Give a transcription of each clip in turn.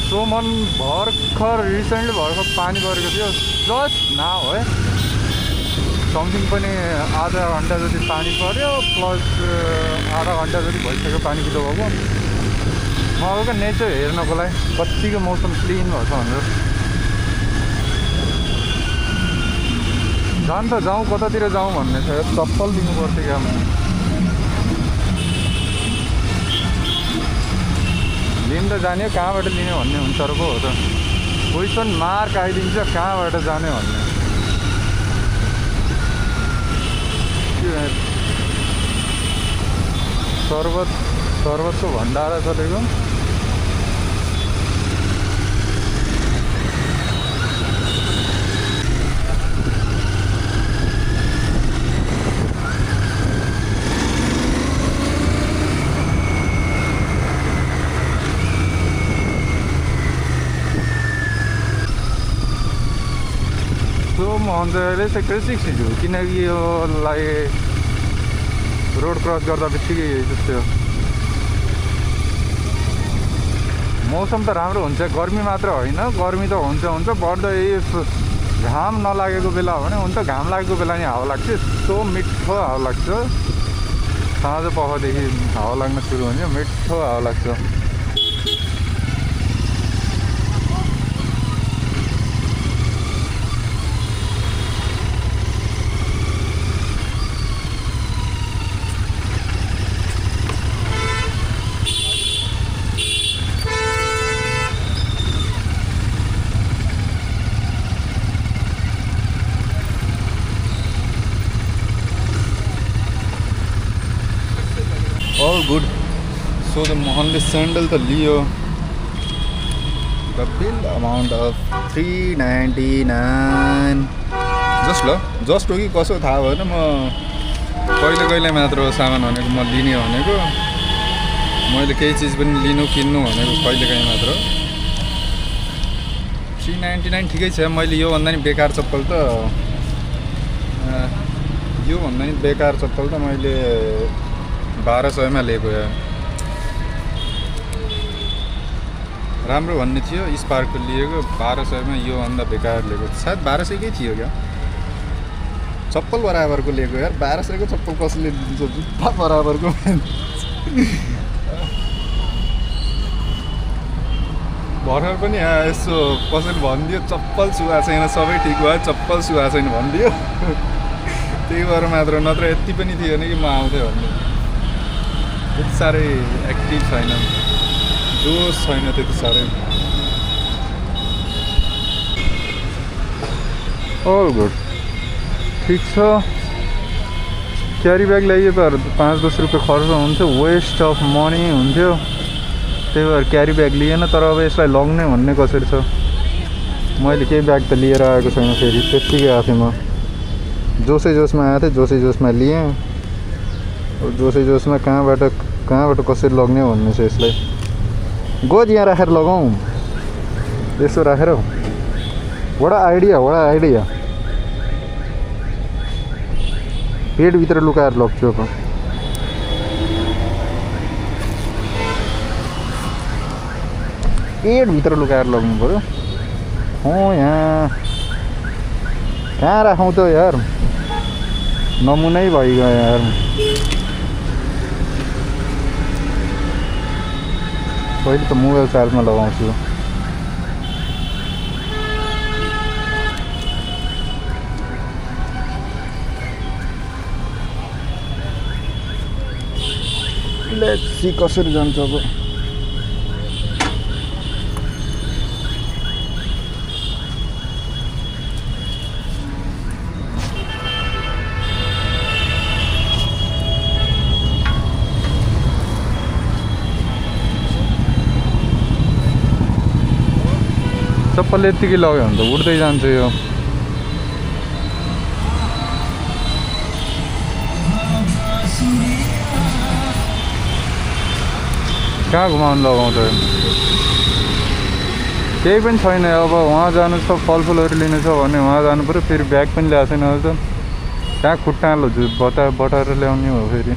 सोमन भर्खर रिसेन्टली भर्खर पानी परेको थियो जस्ट नाउ है समथिङ पनि आधा घन्टा जति पानी पर्यो प्लस आधा घन्टा जति भइसक्यो पानी किलो भएको म अब नेचर हेर्नको लागि कतिको मौसम क्लिन भएको छ भनेर जान त जाउँ कतातिर जाउँ भन्ने छ चप्पल दिनु पर्थ्यो क्या लिन त जाने हो कहाँबाट लिने भन्ने हुन्छ र पो हो त क्वेसन मार्क आइदिन्छ कहाँबाट जाने भन्ने शरबतको भण्डारा चलेको म अहिले सेक्टर 6 छु किनकि योलाई रोड क्रस गर्दा बित्तिकै जस्तो मौसम त राम्रो हुन्छ गर्मी मात्र होइन गर्मी त हुन्छ बढ्दै घाम नलागेको बेला हो भने हुन्छ घाम लागेको बेला नि हावा लाग्छ यस्तो मिठो हावा लाग्छ साँझ पखदेखि हावा लाग्न सुरु हुन्छ मिठो हावा लाग्छ All good. So the Mohanli sandal the Leo. The bill amount of 399. Just हो कि कसो थाहा भएन म कहिले मात्र सामान भनेको म लिने भनेको मैले केही चिज पनि लिनु किन्नु भनेको कहिलेकाहीँ मात्र 399 ठिकै छ मैले यो भन्दा नि बेकार चप्पल त मैले 1200 मा लिएको यार राम्रो भन्ने थियो स्पार्कको लिएको 1200 मा यो भन्दा बेकार लिएको सायद 1200 कै थियो क्या चप्पल बराबरको लिएको यार 1200 को चप्पल कसले दिन्छ जुत्ता बराबरको भर्खर पनि यसो कसैले भनिदियो चप्पल छुवा छैन सबै ठिक भयो चप्पल छुवा छैन भनिदियो त्यही भएर मात्र नत्र यति पनि थिएन कि म आउँथे भन्ने त्यति साह्रै एक्टिभ छैन जोस छैन त्यति साह्रै अल गुड ठिक छ क्यारी ब्याग ल्याइयो त 5-10 रुपियाँ खर्च हुन्छ वेस्ट अफ मनी हुन्थ्यो त्यही भएर क्यारी ब्याग लिएन तर अब यसलाई लग्ने भन्ने कसरी छ मैले केही ब्याग त लिएर आएको छैन फेरि त्यत्तिकै आएको थिएँ म जोसै जोसमा आएको थिएँ जोसै जोसमा लिएँ जोसै जोसमा कहाँबाट कसरी लग्ने भन्ने छ यसलाई गोद यहाँ राखेर लगाउँ यसो राखेर वडा आइडिया पेटभित्र लुकाएर लग्छु अब पेटभित्र लुकाएर लग्नु पऱ्यो यहाँ कहाँ राखौँ त यार नमुनै भइगयो यार पहिले त मोबाइल चार्जमा लगाउँछु लेट्स सी कसरी जान्छ अब चप्पल यत्तिकै लग्यो भने त उड्दै जान्छ यो कहाँ घुमाउनु लगाउँछ केही पनि छैन अब वहाँ जानु छ फलफुलहरू लिनु छ भने वहाँ जानु पऱ्यो फेरि ब्याग पनि ल्याएको छैन अझ कहाँ खुट्टा बटाएर ल्याउने हो फेरि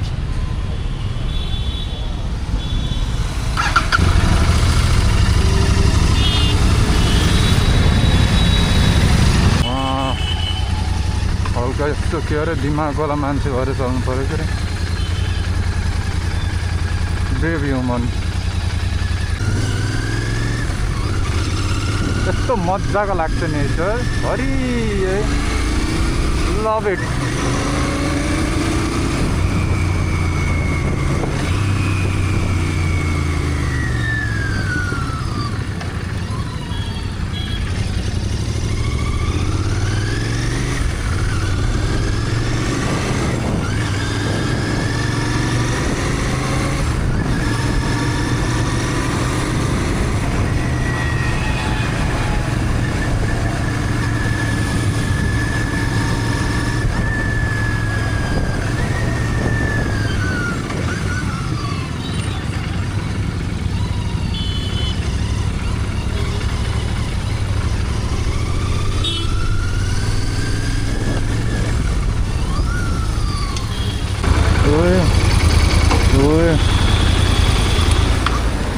यस्तो के अरे दिमागवाला मान्छे भएर चल्नु पऱ्यो के अरे ब्रेभ ह्युमन यस्तो मजाको लाग्छ नेचर हरि लभ इट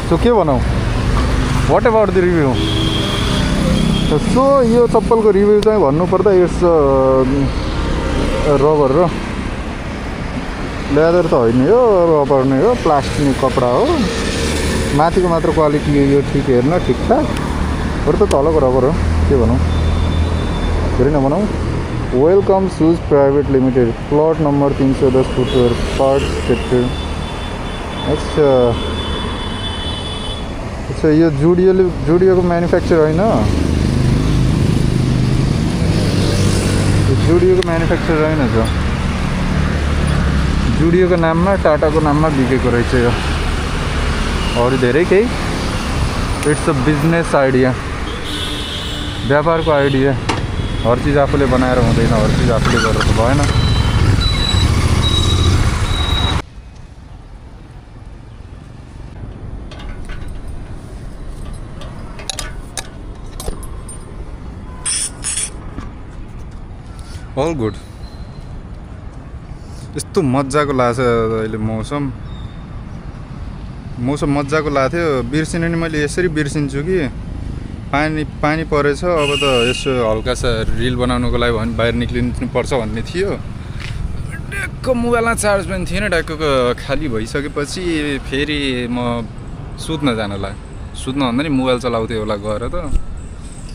सो के भनौँ what about the review so यो चप्पलको रिभ्यू चाहिँ भन्नुपर्दा इट्स रबर र लेदर त होइन यो रबर नै हो प्लास्टिक कपडा हो माथिको मात्र क्वालिटी यो ठिक हेर्न ठिकठाक अरू त तलको रबर हो के भनौँ धेरै नभनौँ welcome shoes private limited plot number 310 footwear part sector अच्छा अच्छा यो जुडियोको म्यानुफ्याक्चर होइन जुडियोको म्यानुफ्याक्चर होइन छ जुडियोको नाममा टाटाको नाममा बिकेको रहेछ यो अरू धेरै केही इट्स अ बिजनेस आइडिया व्यापारको आइडिया हर चिज आफूले बनाएर हुँदैन हर चिज आफूले गरेर त भएन अल गुड यस्तो मजाको लाग्छ अहिले मौसम मजाको लाग्थ्यो बिर्सिनु नि मैले यसरी बिर्सिन्छु कि पानी परेछ अब त यसो हल्का सा रिल बनाउनुको लागि भने बाहिर निक्लिनु पर्छ भन्ने थियो ट्याक्क मोबाइलमा चार्ज पनि थिएन ट्याक्क खाली भइसकेपछि फेरि म सुत्न भन्दा नि मोबाइल चलाउँथेँ होला गएर त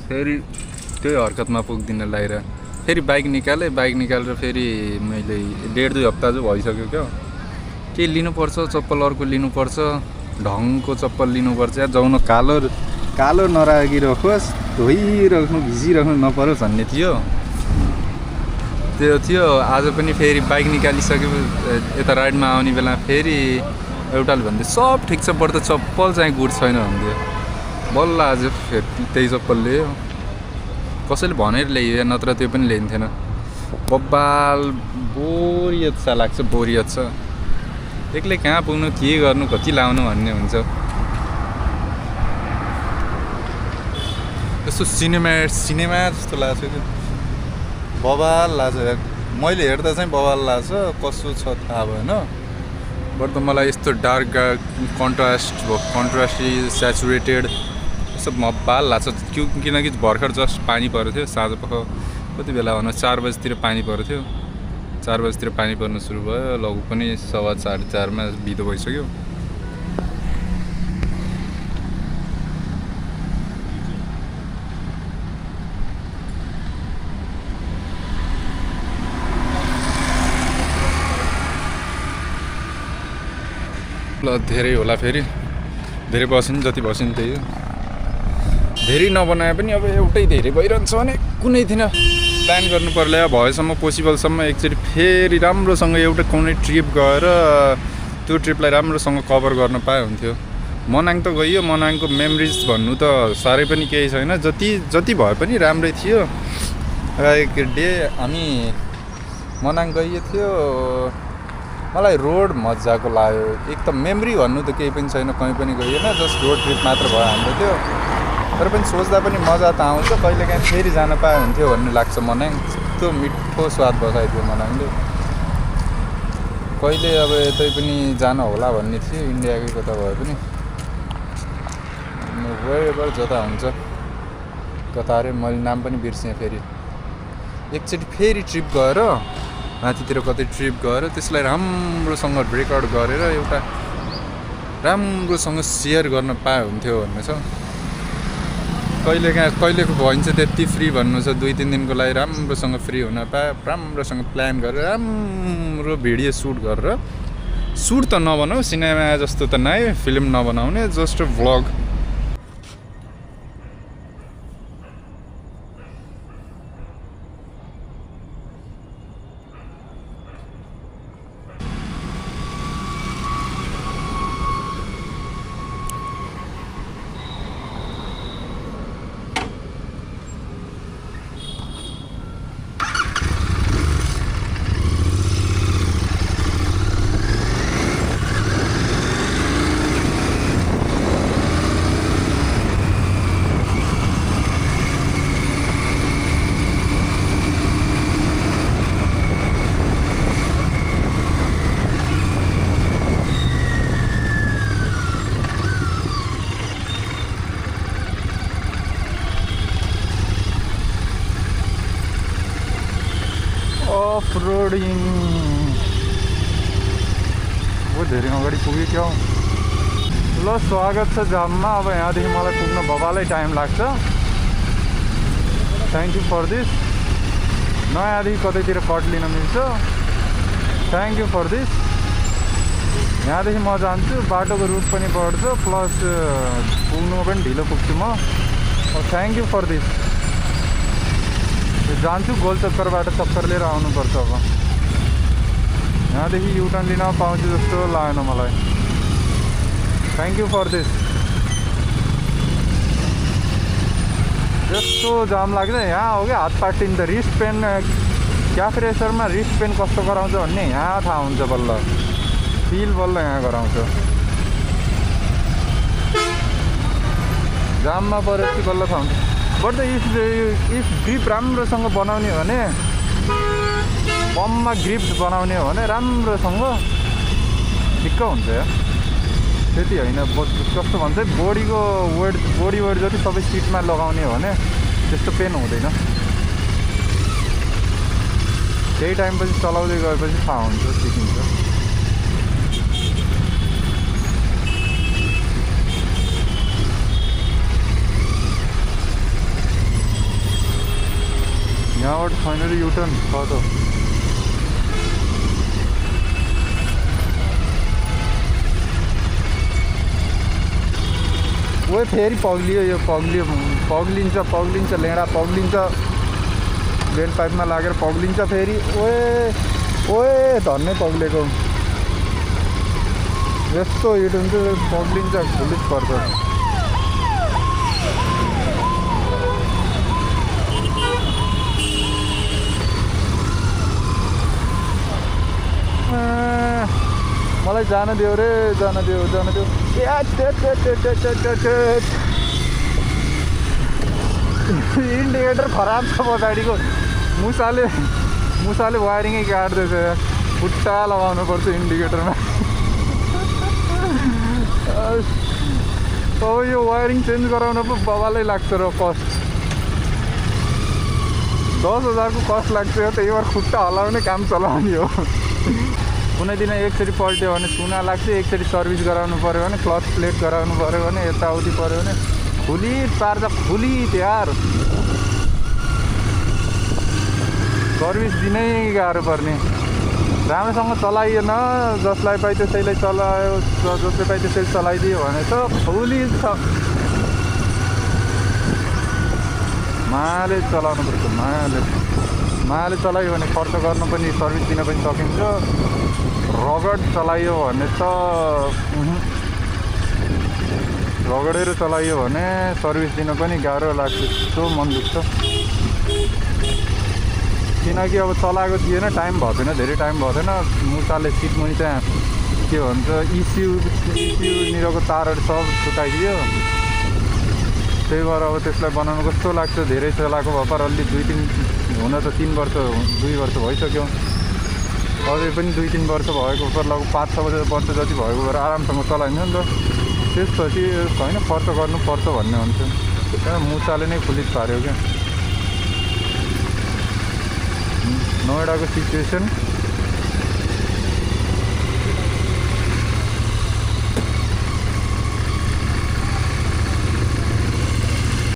फेरि त्यही हरकतमा पुग्दिन लगाएर फेरि बाइक निकालेर फेरि मैले 1.5-2 हप्ता चाहिँ भइसक्यो क्या के लिनुपर्छ चप्पल अर्को लिनुपर्छ ढङ्गको चप्पल लिनुपर्छ या जाउन कालो नरागिरहोस् धोइराख्नु भिजिराख्नु नपरोस् भन्ने थियो त्यो थियो आज पनि फेरि बाइक निकालिसक्यो यता राइडमा आउने बेला फेरि एउटाले भन्दै सब ठिक छ बरु त चप्पल चाहिँ गुड छैन भन्दै बल्ल आज फेरि त्यही चप्पल ल्यायो कसैले भनेर ल्यायो नत्र त्यो पनि ल्याइन्थेन बब्बाल बोरियत लाग्छ बोरियत छ एक्लै कहाँ पुग्नु के गर्नु कति लाउनु भन्ने हुन्छ यस्तो सिनेमा जस्तो लाग्छ कि बवाल लाग्छ मैले हेर्दा चाहिँ बवाल लाग्छ कसो छ थाहा भएन बट त मलाई यस्तो डार्क कन्ट्रास्टी सेचुरेटेड यस्तो बवाल लाग्छ किनकि भर्खर जस्ट पानी परेको थियो साँझपख कति बेला भनौँ 4 बजीतिर पानी परेको थियो 4 बजीतिर पानी पर्नु सुरु भयो लगभग पनि 4:15 बिदो भइसक्यो ल धेरै होला फेरि धेरै बसिन् जति बसिन् त्यही हो धेरै नबनाए पनि अब एउटै धेरै भइरहन्छ भने कुनै थिएन प्लान गर्नु पर्ला भएसम्म पोसिबलसम्म एकचोटि फेरि राम्रोसँग एउटा कुनै ट्रिप गएर त्यो ट्रिपलाई राम्रोसँग कभर गर्न पाए हुन्थ्यो मनाङ त गइयो मनाङको मेमोरिज भन्नु त साह्रै पनि केही छैन जति भए पनि राम्रै थियो एक डे हामी मनाङ गइयो थियो मलाई रोड मजाको लाग्यो एक त मेमोरी भन्नु त केही पनि छैन कहीँ पनि गइएन जस्ट रोड ट्रिप मात्र भयो हाम्रो त्यो तर पनि सोच्दा पनि मजा त आउँछ कहिलेकाहीँ फेरि जान पाए हुन्थ्यो भन्ने लाग्छ मनाङ यस्तो मिठो स्वाद बसाइदियो मनाङले कहिले अब यतै पनि जान होला भन्ने थियो इन्डियाकै कता भए पनि वेयर जता हुन्छ कता अरे मैले नाम पनि बिर्सेँ फेरि एकचोटि फेरि ट्रिप गएर माथितिर कतै ट्रिप गएर त्यसलाई राम्रोसँग रेकर्ड गरेर एउटा राम्रोसँग सेयर गर्न पाए हुन्थ्यो भन्ने छ। कहिलेको भइन्छ त्यति फ्री भन्नु छ 2-3 दिनको लागि राम्रोसँग फ्री हुन पाए, राम्रोसँग प्लान गरेर राम्रो भिडियो सुट गरेर, सुट त नबनाऊ सिनेमा जस्तो त नै फिल्म नबनाउने, जस्ट भ्लग। अफ-रोडिङ बहुत धेरै अगाडि पुग्यो क्या। ल स्वागत छ जाममा। अब यहाँदेखि मलाई पुग्न बबालै टाइम लाग्छ। Thank you for this. नयाँदेखि कतैतिर कट लिन मिल्छ। Thank you for this. यहाँदेखि म जान्छु, बाटोको रुट पनि बढ्छ, प्लस पुग्नुमा पनि ढिलो पुग्छु म। Thank you for this. जान्छु गोलचक्करबाट चक्कर लिएर आउनुपर्छ। अब यहाँदेखि युटर्न लिन पाउँछु जस्तो लागेन मलाई। Thank you for this. यस्तो जाम लाग्छ यहाँ हो क्या, हात पाटिन्छ। रिस्ट पेन क्याफे रेसरमा रिस्ट पेन कस्तो गराउँछ भन्ने यहाँ थाहा हुन्छ बल्ल, फिल बल्ल यहाँ गराउँछ। जाममा परेपछि बल्ल थाहा हुन्छ। बट द इफ ग्रिप राम्रोसँग बनाउने हो भने, पम्पमा ग्रिप बनाउने हो भने राम्रोसँग ठिक्क हुन्छ या। त्यति होइन, कस्तो भन्छ बोडीको बडी वेट जति सबै सिटमा लगाउने हो भने त्यस्तो पेन हुँदैन। केही टाइमपछि चलाउँदै गएपछि थाहा हुन्छ, सिकिन्छ। यहाँबाट फाइनली युटर्न छ त। ओ फेरि पग्लियो, यो पग्लिन्छ लेडा पग्लिन्छ, बेल पाइपमा लागेर पग्लिन्छ फेरि। ओए धन्नै पग्लेको। यस्तो हिट हुन्छ पग्लिन्छ, पुलिस पर्छ। मलाई जान देऊ रे, जान देऊ। इन्डिकेटर खराब छ पछाडिको। मुसाले वायरिङै काट्दैछ। खुट्टा लगाउनु पर्छ इन्डिकेटरमा। अब यो वायरिङ चेन्ज गराउन पो बबालै लाग्छ र कस्ट। 10,000 को कस्ट लाग्छ। त्यही भएर खुट्टा हलाउने काम चलाउने हो। कुनै दिन एकचोटि पल्ट्यो भने चुना लाग्छ, एकचोटि सर्भिस गराउनु पऱ्यो भने, क्लच प्लेट गराउनु पऱ्यो भने, यताउति पऱ्यो भने फुली पार्छ, फुली तयार। सर्भिस दिनै गाह्रो पर्ने। राम्रोसँग चलाइएन, जसलाई पाइ त्यसैलाई चलायो, जसले पाइ त्यसैले चलाइदियो भने त फुली छ। माले चलाउनु पर्छ, माले चलायो भने खर्च गर्न पनि, सर्भिस दिन पनि सकिन्छ। रगड चलाइयो भने त रगडेर चलाइयो भने सर्भिस दिन पनि गाह्रो लाग्छ। यस्तो मन दुख्छ। किनकि अब चलाएको थिएन, टाइम भएको थिएन, धेरै टाइम भएको थिएन। मुसाले सिट मुनि त्यहाँ के भन्छ इस्युनिरको तारहरू सब छुटाइदियो। त्यही भएर अब त्यसलाई बनाउनु कस्तो लाग्छ। धेरै चलाएको भए पर अलि 2 वर्ष भइसक्यो। अझै पनि 2-3 वर्ष भएको पर लगभग 5-6 वर्ष जति भएको भएर आरामसँग चलाइन्छ नि त। त्यसपछि होइन खर्च गर्नुपर्छ भन्ने हुन्छ। त्यहाँ मुसाले नै खुलित पार्यो क्या। नोएडाको सिचुएसन